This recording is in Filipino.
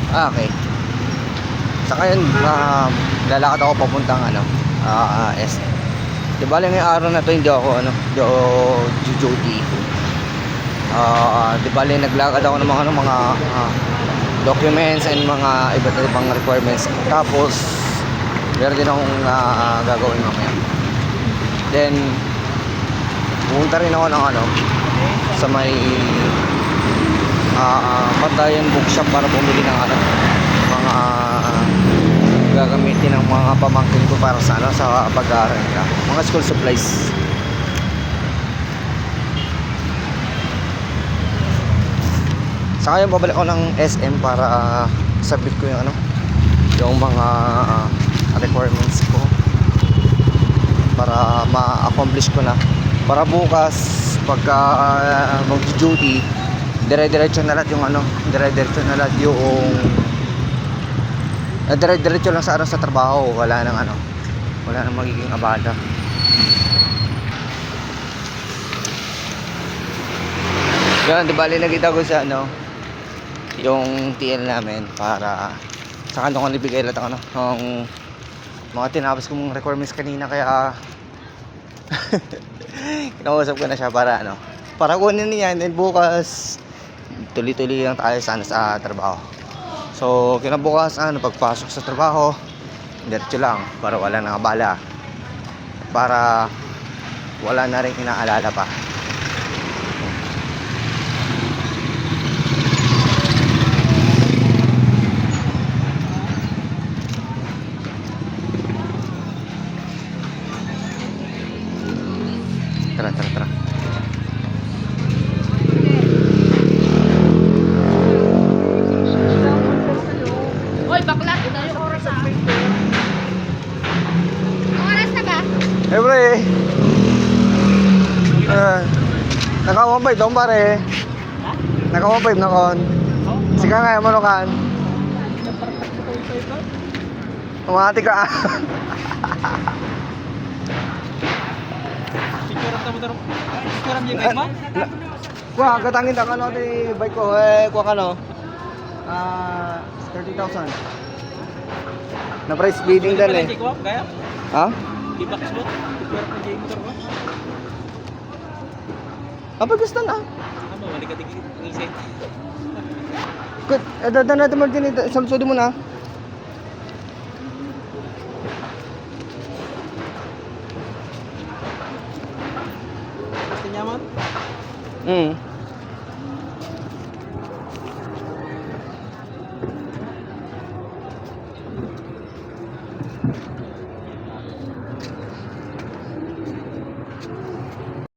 Okay. Sa ngayon, lalakad ako papuntang S. Di ba ngayong araw na to hindi ako duty. Di ba naglakad ako ng mga documents and mga iba't ibang requirements. Tapos meron din akong gagawin mamaya. Then pupunta rin ako ng sa may Bantayan Bookshop para bumili ng mga gagamitin ng mga pamangkin ko para sa sa pag-aaral nila, mga school supplies. Sa ngayon babalik ako ng SM para submit ko yung mga requirements ko para ma-accomplish ko na, para bukas pagka mag-duty dire-diretso na lahat yung dire-diretso lang sa trabaho. Wala nang magiging abala. Yan, di bali nakita ko sa yung TL namin para sa kanto ko nibigay lahat ng mga tinapos kong requirements kanina, kaya kinausap ko na siya para kunin niya, and then bukas tuloy-tuloy lang tayo sa trabaho. So kinabukasan pagpasok sa trabaho diretso lang para wala nang abala, para wala na rin inaalala pa. Tara. Hoy, bakla! Oras na ba? Eh pre, naka 1.5 daw pare. Naka 1.5 na kon. Sige nga mo kan. Umati ka. Kuha, katangin na di bike ko, kuha ka 30,000. Na price bidding dan eh. Ha? Apa gusto na? Kut, dadan natin mo din samsudi mo na. Gusto niya mo?